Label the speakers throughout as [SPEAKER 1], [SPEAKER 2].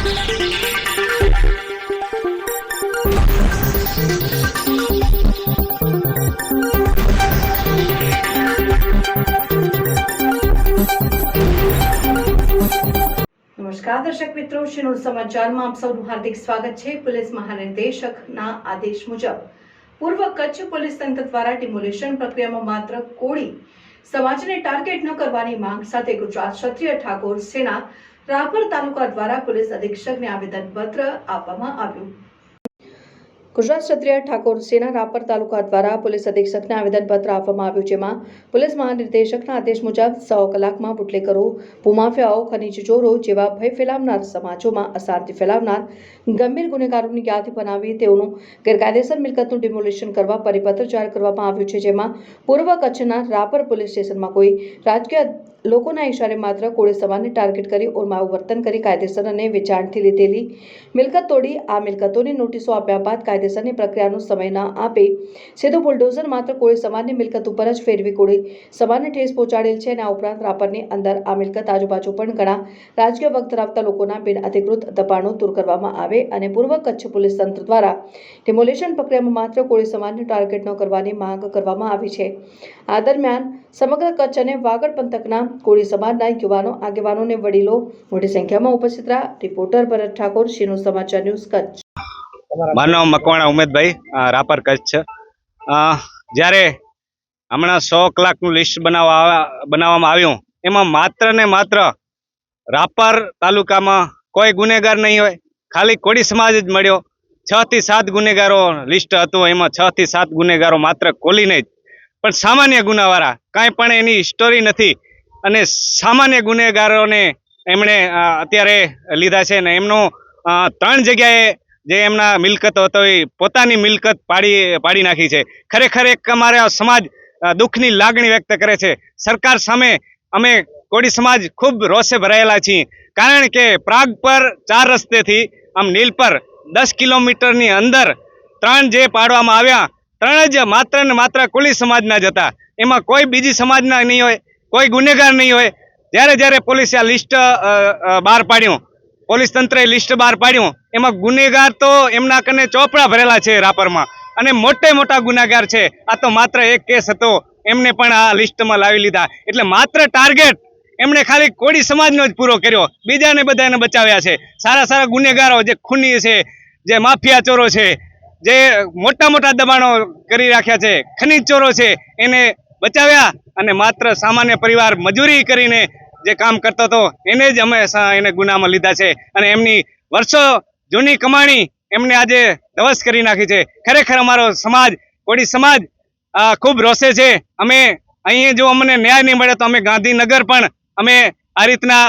[SPEAKER 1] નમસ્કાર દર્શક મિત્રો, શિનોર સમાચારમાં આપ સૌનું હાર્દિક સ્વાગત છે। પોલીસ મહાનિર્દેશકના આદેશ મુજબ પૂર્વ કચ્છ પોલીસ તંત્ર દ્વારા ડિમોલિશન પ્રક્રિયામાં માત્ર કોળી સમાજને ટાર્ગેટ ન કરવાની માંગ સાથે ગુજરાત ક્ષત્રિય ઠાકોર સેના રાપર તાલુકા દ્વારા પોલીસ અધિક્ષકને આવેદનપત્ર આપવામાં આવ્યું। ગુજરાત ક્ષત્રિય ઠાકોર સેના રાપર તાલુકા દ્વારા પોલીસ અધિક્ષકને આવેદનપત્ર આપવામાં આવ્યું, જેમાં પોલીસ મહાનિર્દેશકના આદેશ મુજબ 100 કલાકમાં બુટલેગરો, ભૂમાફિયાઓ, ખનીજ ચોરો જેવા ભય ફેલાવનાર, સમાજોમાં અશાંતિ ફેલાવનાર ગંભીર ગુનેગારોની યાદી બનાવી તેઓનું ગેરકાયદેસર મિલકતનું ડિમોલિશન કરવા પરિપત્ર જાહેર કરવામાં આવ્યું છે, જેમાં પૂર્વ કચ્છના રાપર પોલીસ સ્ટેશનમાં કોઈ રાજકીય લોકોના ઇશારે માત્ર કોળી સમાજને ટાર્ગેટ કરી ઓરમાવું વર્તન કરી કાયદેસર અને વેચાણથી લીધેલી મિલકત તોડી આ મિલકતોની નોટિસો આપ્યા બાદ કાયદેસરની પ્રક્રિયાનો સમય ન આપે સીધું બુલડોઝર માત્ર કોળી સમાજની મિલકત ઉપર જ ફેરવી કોળી સમાજને ઠેસ પહોંચાડેલ છે અને આ ઉપરાંત રાપરની અંદર આ મિલકત આજુબાજુ પણ ઘણા રાજકીય વખત ધરાવતા લોકોના બિન અધિકૃત દબાણો દૂર કરવામાં આવે અને પૂર્વ કચ્છ પોલીસ તંત્ર દ્વારા ડિમોલિશન પ્રક્રિયામાં માત્ર કોળી સમાજને ટાર્ગેટ ન કરવાની માંગ કરવામાં આવી છે। આ દરમિયાન સમગ્ર કચ્છ અને વાગડ પંથકના કોળી સમાજના યુવાનો, આગેવાનો અને વડીલો મોટી સંખ્યામાં ઉપસ્થિત રહ્યા। રિપોર્ટર ભરત ઠાકોર, શિનોર સમાચાર ન્યૂઝ, કચ્છ।
[SPEAKER 2] મારું નામ મકવાણા ઉમેદભાઈ, રાપર કચ્છ છે। જ્યારે હમણાં 100 કલાકનું લિસ્ટ બનાવવામાં આવ્યું, એમાં માત્ર ને માત્ર રાપર તાલુકામાં કોઈ ગુનેગાર નહીં હોય, ખાલી કોળી સમાજ જ મળ્યો। 6 થી 7 ગુનેગારો લિસ્ટ હતું, એમાં 6 થી 7 ગુનેગારો માત્ર કોળીને જ, પણ સામાન્ય ગુનાવાળા, કાંઈ પણ એની હિસ્ટોરી નથી અને સામાન્ય ગુનેગારોને એમણે અત્યારે લીધા છે ને એમનો 3 જગ્યાએ જે એમના મિલકતો હતો એ પોતાની મિલકત પાડી નાખી છે। ખરેખર એક અમારા સમાજ દુઃખની લાગણી વ્યક્ત કરે છે। સરકાર સામે અમે કોળી સમાજ ખૂબ રોષે ભરાયેલા છીએ, કારણ કે પ્રાગ પર 4 રસ્તેથી આમ નીલ પર 10 કિલોમીટરની અંદર 3 જે પાડવામાં આવ્યા, 3 જ માત્ર ને માત્ર કોળી સમાજના જ હતા, એમાં કોઈ બીજી સમાજના નહીં હોય, કોઈ ગુનેગાર નહીં હોય। જ્યારે પોલીસે આ લિસ્ટ બહાર પાડ્યું, પોલીસ તંત્રએ લિસ્ટ બહાર પાડ્યું, એમાં ગુનેગાર તો એમના કને ચોપડા ભરેલા છે રાપરમાં અને મોટા ગુનેગાર છે। આ તો માત્ર એક કેસ હતો, એમને પણ આ લિસ્ટમાં લાવી લીધા, એટલે માત્ર ટાર્ગેટ એમણે ખાલી કોળી સમાજનો જ પૂરો કર્યો, બીજાને બધાને બચાવ્યા છે। સારા ગુનેગારો જે ખૂની છે, જે માફિયા ચોરો છે, જે મોટા દબાણો કરી રાખ્યા છે, ખનીજ ચોરો છે, એને બચાવ્યા અને માત્ર સામાન્ય પરિવાર મજૂરી કરીને જે કામ કરતો હતો એને જ અમે એને ગુનામાં લીધા છે અને એમની વર્ષો જૂની કમાણી એમને આજે ધવસ કરી નાખી છે। ખરેખર અમારો સમાજ, કોળી સમાજ ખૂબ રોષે છે। અમે અહીં જો અમને ન્યાય નહીં મળે તો અમે ગાંધીનગર પણ અમે આ રીતના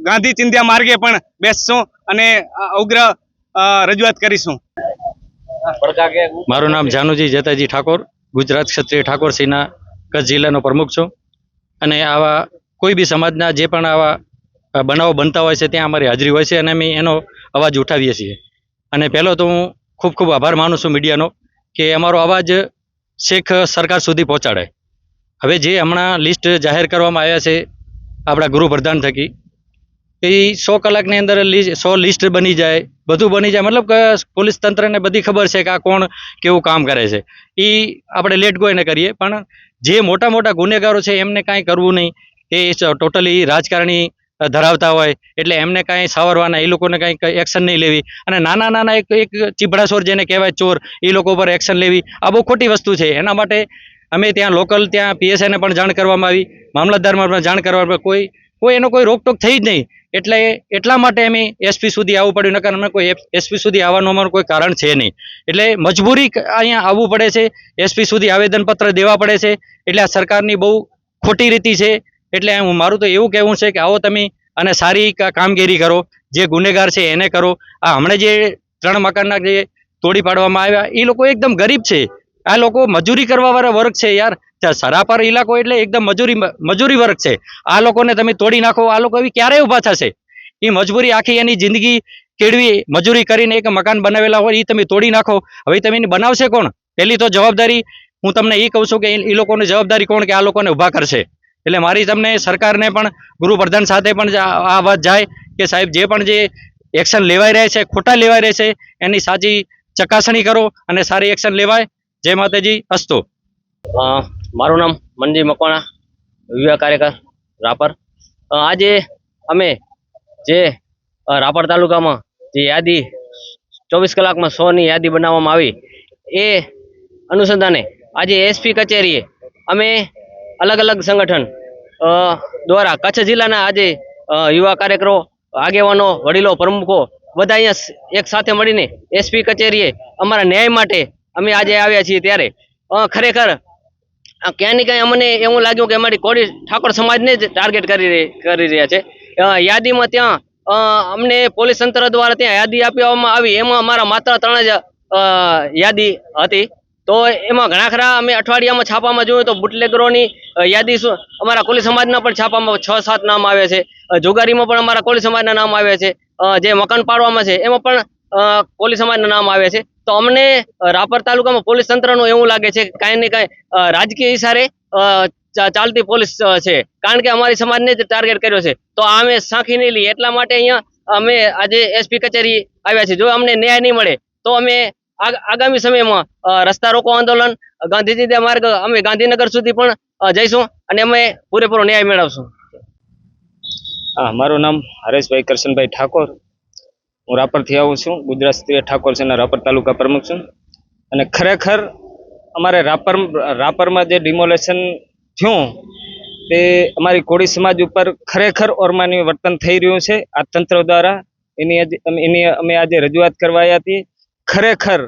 [SPEAKER 2] ગાંધી ચિંધ્યા માર્ગે પણ બેસશું અને ઉગ્ર રજૂઆત કરીશું।
[SPEAKER 3] મારું નામ જાનુજી જેતાજી ઠાકોર, ગુજરાત ક્ષત્રિય ઠાકોર સેના કચ્છ જિલ્લાનો પ્રમુખ છું અને આવા કોઈ બી સમાજના જે પણ આવા બનાવો બનતા હોય છે ત્યાં અમારી હાજરી હોય છે અને અમે એનો અવાજ ઉઠાવીએ છીએ। અને પહેલો તો હું ખૂબ આભાર માનું છું મીડિયાનો કે અમારો અવાજ છેક સરકાર સુધી પહોંચાડે। હવે જે હમણાં લિસ્ટ જાહેર કરવામાં આવ્યા છે આપણા ગૃહપ્રધાન થકી, એ 100 કલાકની અંદર 100 લિસ્ટ બની જાય, બધું બની જાય, મતલબ કે પોલીસ તંત્રને બધી ખબર છે કે આ કોણ કેવું કામ કરે છે, એ આપણે લેટ ગોઈને કરીએ, પણ જે મોટા ગુનેગારો છે એમને કાંઈ કરવું નહીં, એ ટોટલી રાજકારણી ધરાવતા હોય એટલે એમને કાંઈ સાવરવાના, એ લોકોને કાંઈ એક્શન નહીં લેવી અને નાના એક ચીભડાસોર જેને કહેવાય ચોર, એ લોકો પર એક્શન લેવી આ બહુ ખોટી વસ્તુ છે। એના માટે અમે ત્યાં લોકલ ત્યાં PSIને પણ જાણ કરવામાં આવી, મામલતદારમાં પણ જાણ કરવામાં, કોઈ એનો કોઈ રોકટોક થઈ જ નહીં, એટલે એટલા માટે અમે SP સુધી આવવું પડ્યું, નકર અમે કોઈ SP સુધી આવવાનું અમારું કોઈ કારણ છે નહીં, એટલે મજબૂરી અહીંયા આવવું પડે છે, SP સુધી આવેદનપત્ર દેવા પડે છે, એટલે આ સરકારની બહુ ખોટી રીતિ છે। એટલે મારું તો એવું કહેવું છે કે આવો તમે અને સારી કામગીરી કરો, જે ગુનેગાર છે એને કરો। આ હમણાં જે 3 મકાનના જે તોડી પાડવામાં આવ્યા એ લોકો એકદમ ગરીબ છે, આ લોકો મજૂરી કરવાવાળા વર્ગ છે યાર। સરાપર ઇલાકો એટલે એકદમ મજૂરી વર્ગ છે, આ લોકોને તમે તોડી નાખો, આ લોકો એવી ક્યારે ઊભા થશે? એ મજબૂરી આખી એની જિંદગી કેળવી મજૂરી કરીને એક મકાન બનાવેલા હોય એ તમે તોડી નાખો, હવે તમે એને બનાવશે કોણ? પહેલી તો જવાબદારી હું તમને એ કહું છું કે એ લોકોની જવાબદારી કોણ કે આ લોકોને ઊભા કરશે। એટલે મારી તમને સરકારને પણ ગૃહપ્રધાન સાથે પણ આ વાત જાય કે સાહેબ જે પણ જે એક્શન લેવાઈ રહ્યા છે, ખોટા લેવાઈ રહ્યા છે, એની સાચી ચકાસણી કરો અને સારી એક્શન લેવાય. જય માતાજી. અસ્તુ.
[SPEAKER 4] મારું નામ મનજી મકવાણા, યુવા કાર્યકર રાપર. આજે અમે જે રાપર તાલુકામાં જે યાદી 24 કલાકમાં 100ની યાદી બનાવવામાં આવી એ અનુસંધાને આજે એસપી કચેરીએ અમે અલગ અલગ સંગઠન દ્વારા કચ્છ જિલ્લાના આજે યુવા કાર્યકરો, આગેવાનો, વડીલો, પ્રમુખો બધા અહીંયા એક સાથે મળીને એસપી કચેરીએ અમારા ન્યાય માટે અમે આજે આવ્યા છીએ. ત્યારે ખરેખર ક્યાંય ને ક્યાંય અમને એવું લાગ્યું કે અમારી કોળી ઠાકોર સમાજને જ ટાર્ગેટ કરી રહ્યા છે. યાદીમાં ત્યાં અમને પોલીસ તંત્ર દ્વારા ત્યાં યાદી આપવામાં આવી, એમાં અમારા માત્ર 3 જ યાદી હતી. તો એમાં ઘણા ખરા અમે અઠવાડિયામાં છાપામાં જોયું તો બુટલેગરોની યાદી અમારા કોળી સમાજના પણ છાપામાં 6-7 નામ આવે છે. જોગારીમાં પણ અમારા કોળી સમાજના નામ આવે છે. જે મકાન પાડવામાં છે એમાં પણ કોળી સમાજના નામ આવે છે. તો અમને રાપર તાલુકામાં પોલીસ તંત્રનું એવું લાગે છે કે કાંઈ ને કાંઈ રાજકીય ઇશારે ચાલતી પોલીસ છે, કારણ કે અમારી સમાજને જ ટાર્ગેટ કર્યો છે. તો આ અમે સાંખી નહીં લઈએ, એટલા માટે અહીંયા અમે આજે એસપી કચેરી આવ્યા છીએ. જો અમને ન્યાય નહીં મળે તો અમે આગામી સમયમાં રસ્તા રોકો આંદોલન, ગાંધીજી માર્ગ અમે ગાંધીનગર સુધી પણ જઈશું અને અમે પૂરેપૂરો ન્યાય મેળવશું.
[SPEAKER 2] હા, મારું નામ હરેશભાઈ કરશનભાઈ ઠાકોર. હું રાપરથી આવું છું. ગુજરાત ક્ષત્રિય ઠાકોર સેના રાપર તાલુકા પ્રમુખ છું. અને ખરેખર અમારે રાપરમાં જે ડિમોલેશન થયું તે અમારી કોળી સમાજ ઉપર ખરેખર ઓરમાની વર્તન થઈ રહ્યું છે આ તંત્ર દ્વારા. એની અમે આજે રજૂઆત કરવા આવ્યા હતી. ખરેખર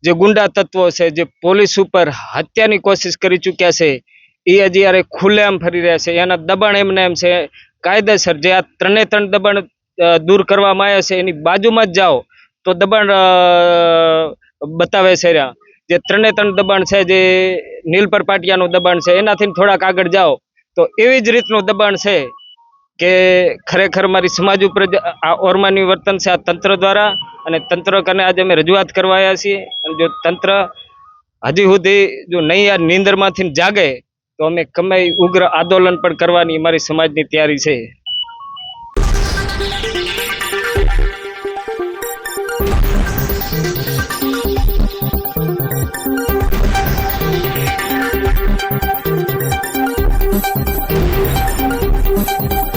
[SPEAKER 2] જે ગુંડા તત્વો છે, જે પોલીસ ઉપર હત્યાની કોશિશ કરી ચૂક્યા છે, એ હજી યારે ખુલ્લેઆમ ફરી રહ્યા છે. એના દબાણ એમને એમ છે કાયદેસર. જે આ 3 દબાણ દૂર કરવામાં આવ્યા છે એની બાજુમાં જ જાઓ તો દબાણ બતાવે છે. જે 3 દબાણ છે, જે નીલપર પાટિયાનું દબાણ છે, એનાથી થોડાક આગળ જાઓ તો એવી જ રીતનું દબાણ છે કે ખરેખર મારી સમાજ ઉપર આ ઓરમાની વર્તન છે આ તંત્ર દ્વારા. અને તંત્ર કને આજે અમે રજૂઆત કરવા આવ્યા છીએ. અને જો તંત્ર હજી સુધી જો નહીં આ નીંદરમાંથી જાગે તો અમે ઉગ્ર આંદોલન પણ કરવાની મારી સમાજની તૈયારી છે.